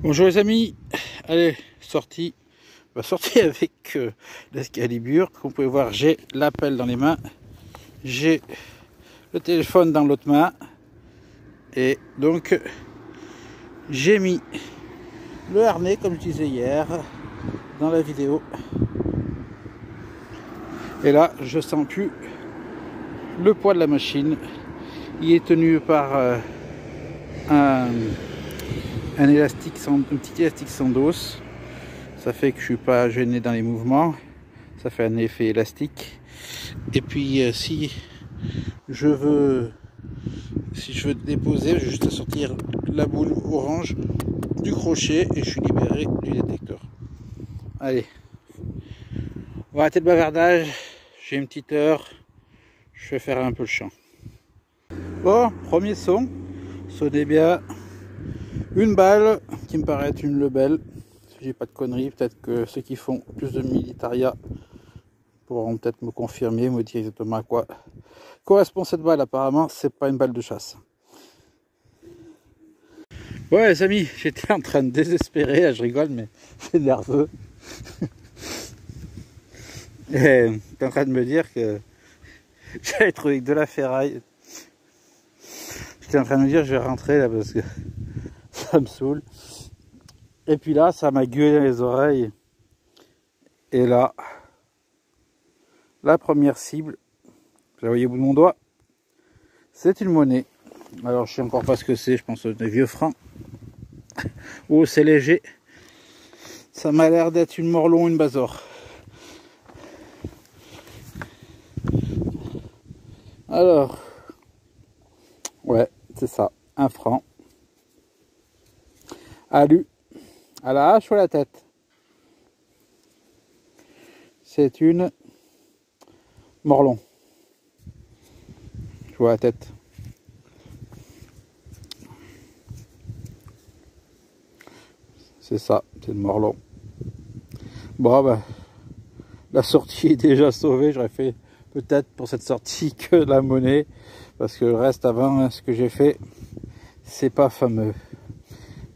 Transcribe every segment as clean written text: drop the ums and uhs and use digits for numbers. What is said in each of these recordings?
Bonjour les amis, allez, sortie avec l'Excalibur. Comme vous pouvez voir, j'ai l'appel dans les mains, j'ai le téléphone dans l'autre main, et donc j'ai mis le harnais, comme je disais hier dans la vidéo, et là je sens plus le poids de la machine. Il est tenu par un petit élastique sans dos. Ça fait que je suis pas gêné dans les mouvements, ça fait un effet élastique. Et puis si je veux déposer, j'ai juste à sortir la boule orange du crochet et je suis libéré du détecteur. Allez, on va arrêter le bavardage, j'ai une petite heure, je vais faire un peu le chant. Bon, premier son, sonnez bien. Une balle qui me paraît être une Lebel, si j'ai pas de conneries. Peut-être que ceux qui font plus de militaria pourront peut-être me confirmer, me dire exactement à quoi correspond cette balle. Apparemment c'est pas une balle de chasse. Ouais les amis, j'étais en train de désespérer, là, je rigole mais c'est nerveux. Et j'étais en train de me dire que j'allais trouver de la ferraille. J'étais en train de me dire je vais rentrer là parce que ça me saoule. Et puis là, ça m'a gueulé dans les oreilles. Et là, la première cible, vous la voyez au bout de mon doigt, c'est une monnaie. Alors je sais encore pas ce que c'est, je pense des vieux francs. Oh, c'est léger. Ça m'a l'air d'être une Morlon, une Bazor. Alors, ouais, c'est ça, 1 franc. Alu, à la hache ou à la tête? C'est une Morlon. Je vois la tête. C'est ça, c'est une Morlon. Bon, bah, la sortie est déjà sauvée. J'aurais fait peut-être pour cette sortie que la monnaie, parce que le reste avant, ce que j'ai fait, c'est pas fameux.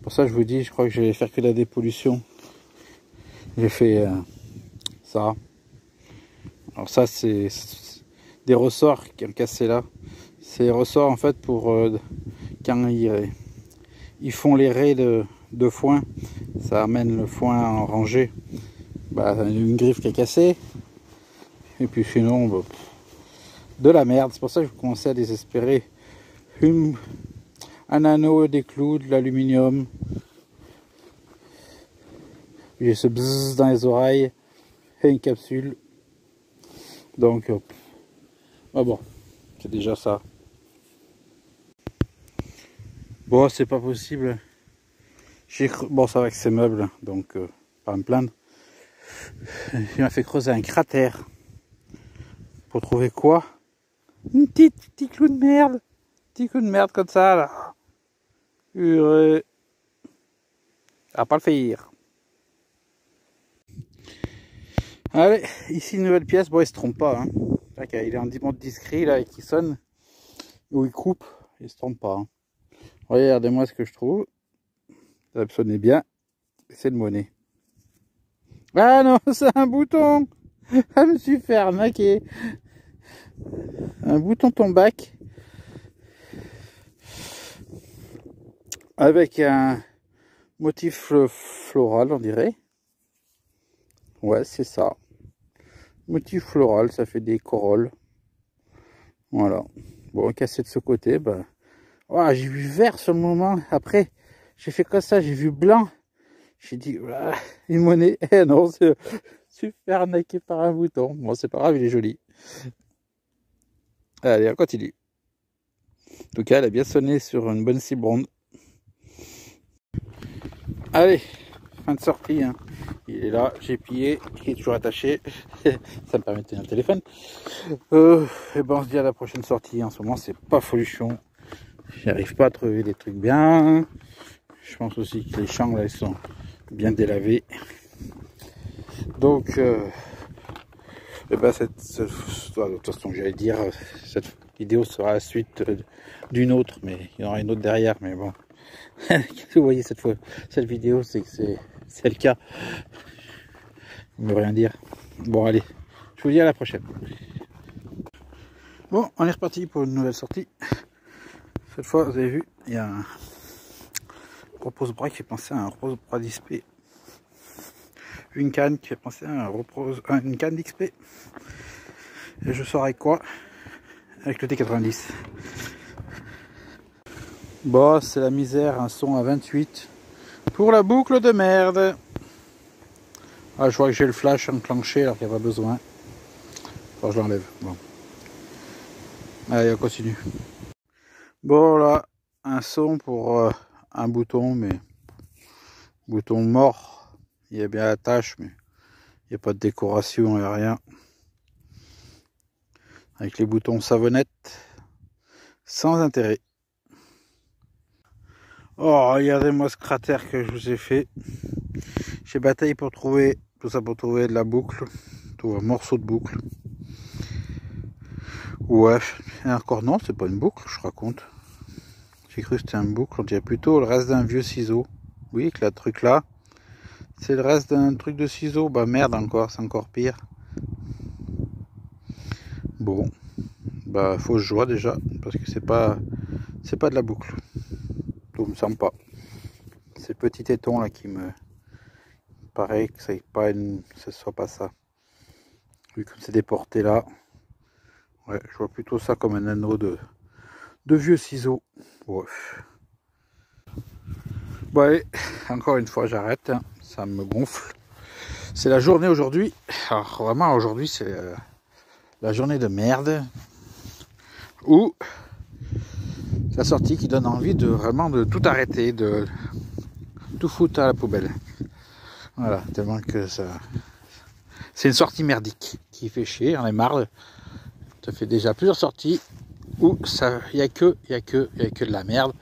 Pour ça, je vous dis, je crois que je vais faire que la dépollution. J'ai fait ça. Alors ça, c'est des ressorts qui ont cassé là. C'est des ressorts en fait pour quand ils font les raies de foin, ça amène le foin en rangée. Bah, une griffe qui est cassée. Et puis sinon, bah, de la merde. C'est pour ça que je commençais à désespérer. Un anneau, des clous, de l'aluminium. J'ai ce bzzz dans les oreilles et une capsule. Donc, ah bon, c'est déjà ça. Bon, c'est pas possible. Bon, ça va que c'est meuble, donc pas me plaindre. Il m'a fait creuser un cratère. Pour trouver quoi? Un petit clou de merde. Petit clou de merde comme ça, là. Purée. À pas le faire. Allez, ici une nouvelle pièce. Bon, il se trompe pas. Hein. Il est en mode discret, là, et qui sonne. Ou il coupe. Il se trompe pas. Hein. Regardez-moi ce que je trouve. Ça sonnait bien. C'est de monnaie. Ah non, c'est un bouton. Ah, je me suis fait arnaquer. Un bouton tombac. Avec un motif floral, on dirait. Ouais, c'est ça. Motif floral, ça fait des corolles. Voilà. Bon, cassé de ce côté, bah. Oh, j'ai vu vert sur le moment. Après, j'ai fait comme ça, j'ai vu blanc. J'ai dit, ah, une monnaie. Eh non, c'est super arnaqué par un bouton. Bon, c'est pas grave, il est joli. Allez, on continue. En tout cas, elle a bien sonné sur une bonne cible ronde. Allez, fin de sortie. Hein. Il est là, j'ai plié, il est toujours attaché. Ça me permet de tenir le téléphone. Et ben on se dit à la prochaine sortie. En ce moment, c'est pas folichon. J'arrive pas à trouver des trucs bien. Je pense aussi que les champs là, ils sont bien délavés. Donc, et ben de toute façon, j'allais dire, cette vidéo sera la suite d'une autre, mais il y en aura une autre derrière. Mais bon, Vous voyez cette fois, cette vidéo, c'est que c'est le cas. On ne veut rien dire. Bon, allez, je vous dis à la prochaine. Bon, on est reparti pour une nouvelle sortie. Cette fois, vous avez vu, il y a un repose-bras qui fait penser à un repose-bras d'XP. Une canne qui fait penser à une canne d'XP. Et je sors avec quoi? Avec le T90. Bon, c'est la misère, un son à 28 pour la boucle de merde. Ah, je vois que j'ai le flash enclenché alors qu'il n'y a pas besoin. Enfin, je l'enlève. Bon. Allez, on continue. Bon, là, un son pour un bouton, mais bouton mort. Il y a bien la tâche, mais il n'y a pas de décoration, il n'y a rien. Avec les boutons savonnettes, sans intérêt. Oh, regardez-moi ce cratère que je vous ai fait. J'ai bataillé pour trouver, tout ça pour trouver de la boucle, tout un morceau de boucle. Ouais, et encore non, c'est pas une boucle, je raconte. J'ai cru que c'était une boucle, on dirait plutôt le reste d'un vieux ciseau. Oui, que le truc là, c'est le reste d'un truc de ciseau. Bah merde encore, c'est encore pire. Bon, bah faut que je joue déjà, parce que c'est pas de la boucle. Tout me semble pas. C'est le petit téton là qui me paraît que c'est pas ce soit pas ça. Vu comme c'est déporté là. Ouais, je vois plutôt ça comme un anneau de vieux ciseaux. Ouais. Bon allez, encore une fois j'arrête, hein. Ça me gonfle. C'est la journée aujourd'hui. Alors vraiment aujourd'hui c'est la journée de merde. Ou la sortie qui donne envie de vraiment de tout arrêter, de tout foutre à la poubelle. Voilà, tellement que ça... C'est une sortie merdique qui fait chier, j'en ai marre. Ça fait déjà plusieurs sorties où il n'y a que de la merde.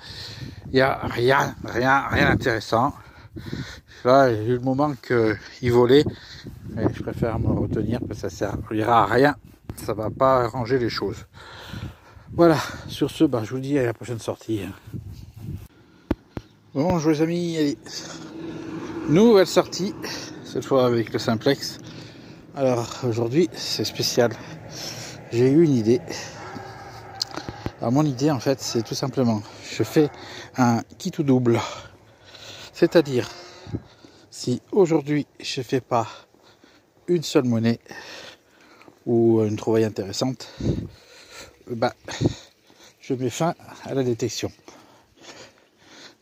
Il n'y a rien d'intéressant. Là, j'ai eu le moment qu'il volait, mais je préfère me retenir parce que ça servira à rien. Ça va pas arranger les choses. Voilà, sur ce, je vous dis à la prochaine sortie. Bon, les amis, allez. Nouvelle sortie, cette fois avec le simplex. Alors, aujourd'hui, c'est spécial. J'ai eu une idée. Alors, mon idée, en fait, c'est tout simplement, je fais un kit ou double. C'est-à-dire, si aujourd'hui, je fais pas une seule monnaie ou une trouvaille intéressante, je mets fin à la détection.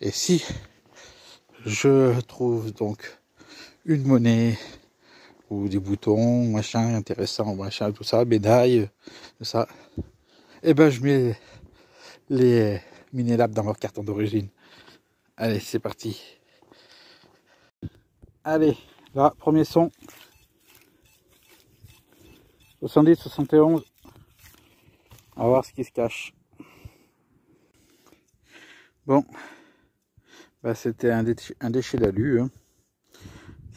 Et si je trouve donc une monnaie ou des boutons, machin intéressant, machin, tout ça, médailles, tout ça, et je mets les Minelab dans leur carton d'origine. Allez, c'est parti. Allez, là, premier son. 70, 71. On va voir ce qui se cache. Bon, c'était un déchet d'alu. Hein.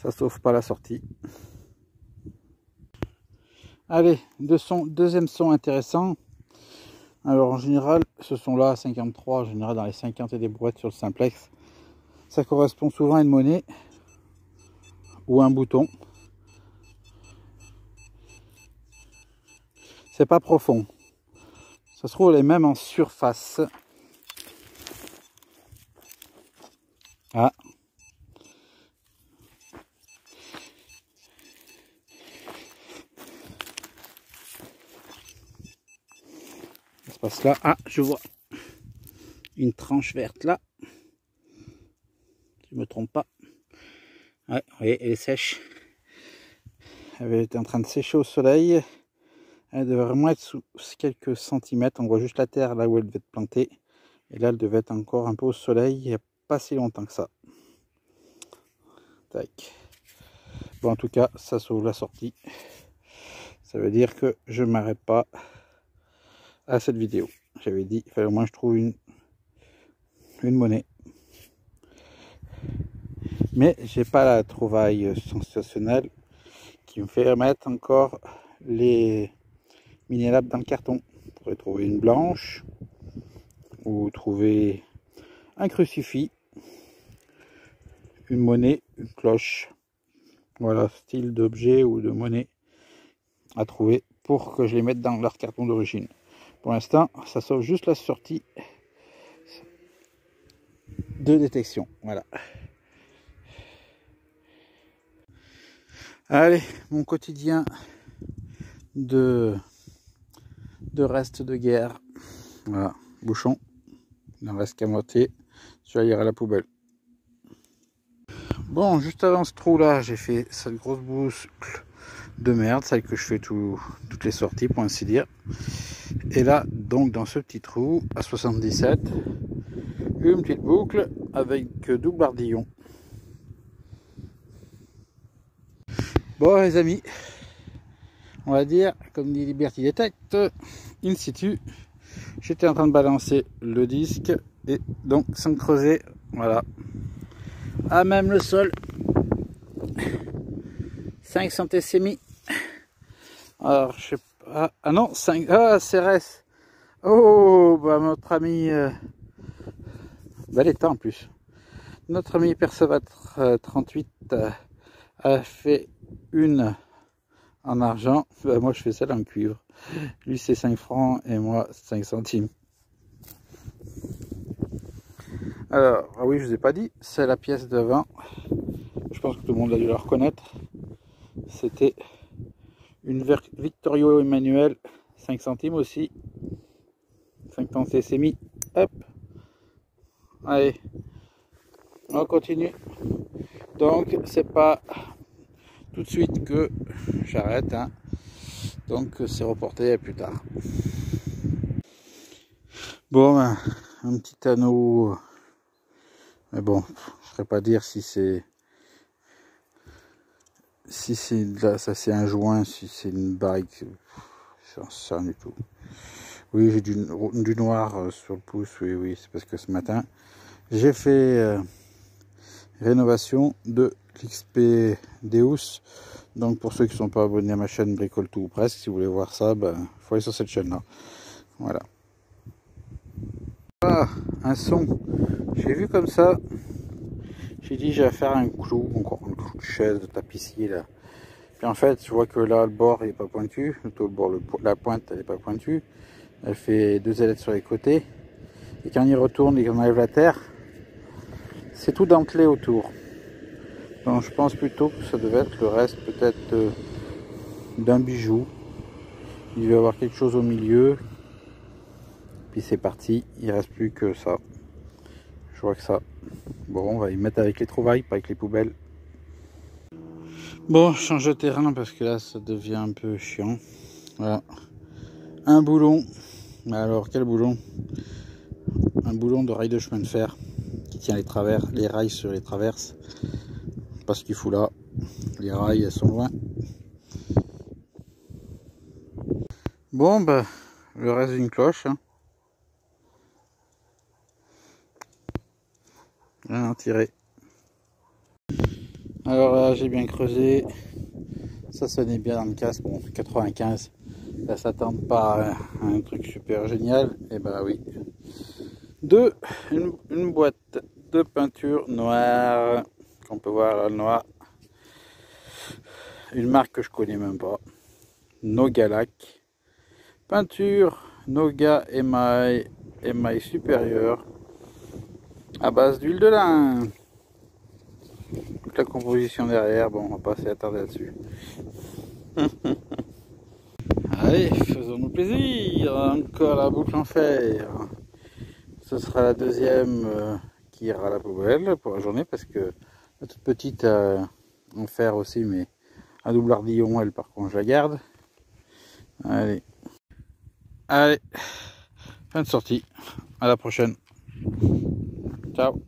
Ça sauve pas la sortie. Allez, deuxième son intéressant. Alors en général, ce son-là, 53, en général dans les 50 et des brouettes sur le simplex, ça correspond souvent à une monnaie ou un bouton. C'est pas profond. Ça se trouve les mêmes en surface. Ah. Ça se passe là. Ah, je vois une tranche verte là. Je me trompe pas. Ouais, vous voyez, elle est sèche. Elle était en train de sécher au soleil. Elle devait vraiment être sous quelques centimètres. On voit juste la terre là où elle devait être plantée. Et là, elle devait être encore un peu au soleil il n'y a pas si longtemps que ça. Tac. Bon, en tout cas, ça sauve la sortie. Ça veut dire que je ne m'arrête pas à cette vidéo. J'avais dit, il fallait au moins que je trouve une monnaie. Mais j'ai pas la trouvaille sensationnelle qui me fait remettre encore les Minelab dans le carton. Vous pourrez trouver une blanche ou trouver un crucifix, une monnaie, une cloche. Voilà, style d'objet ou de monnaie à trouver pour que je les mette dans leur carton d'origine. Pour l'instant, ça sauve juste la sortie de détection. Voilà. Allez, mon quotidien de restes de guerre. Voilà, bouchon. Il n'en reste qu'à moitié. Je vais aller à la poubelle. Bon, juste avant ce trou là, j'ai fait cette grosse boucle de merde, celle que je fais toutes les sorties pour ainsi dire. Et là, donc dans ce petit trou à 77, une petite boucle avec double ardillon. Bon les amis, on va dire, comme dit Liberty Detect, in situ, j'étais en train de balancer le disque et donc sans creuser, voilà, à même le sol, 5 centésimis. Alors je sais pas, ah non, 5, ah CRS, oh bah notre ami, bel état en plus, notre ami Percevat 38 a fait une en argent, ben moi je fais celle en cuivre. Lui c'est 5 francs et moi 5 centimes. Alors, ah oui, je vous ai pas dit, c'est la pièce d'avant. Je pense que tout le monde a dû la reconnaître. C'était une Victorio Emmanuel, 5 centimes aussi. 50 cc. Hop. Allez, on continue. Donc, c'est pas tout de suite que j'arrête, hein. Donc c'est reporté à plus tard. Bon, ben, un petit anneau, mais bon, je ne saurais pas dire si c'est là, ça c'est un joint, si c'est une bague, j'en sais rien du tout. Oui, j'ai du noir sur le pouce, oui, c'est parce que ce matin j'ai fait rénovation de l'XP Deus. Donc pour ceux qui ne sont pas abonnés à ma chaîne Bricole Tout ou presque, si vous voulez voir ça, ben faut aller sur cette chaîne là. Voilà. Ah, un son. J'ai vu comme ça. J'ai dit j'ai à faire un clou, encore un clou de chaise, de tapissier là. Puis en fait, je vois que là le bord il est pas pointu, plutôt le bord, la pointe elle est pas pointue. Elle fait 2 ailettes sur les côtés. Et quand il retourne et qu'on enlève la terre, c'est tout dentelé autour. Donc je pense plutôt que ça devait être le reste peut-être d'un bijou. Il va y avoir quelque chose au milieu. Puis c'est parti, il reste plus que ça. Je vois que ça. Bon, on va y mettre avec les trouvailles, pas avec les poubelles. Bon, je change de terrain parce que là ça devient un peu chiant. Voilà. Un boulon. Alors quel boulon? Un boulon de rail de chemin de fer qui tient les rails sur les traverses. Parce qu'il faut là, les rails elles sont loin. Bon bah le reste d'une cloche, hein. Rien à tirer. Alors là j'ai bien creusé, ça sonnait bien dans le casque. Bon 95, ça s'attend pas à un truc super génial. Et bah oui, une boîte de peinture noire qu'on peut voir là, le noir, une marque que je connais même pas, Nogalac, peinture Noga émail supérieur à base d'huile de lin. Toute la composition derrière, bon on va pas s'attarder là-dessus. Allez, faisons-nous plaisir, encore la boucle en fer. Ce sera la deuxième qui ira à la poubelle pour la journée, parce que la toute petite en fer aussi, mais un double ardillon, elle par contre je la garde. Allez, fin de sortie, à la prochaine, ciao.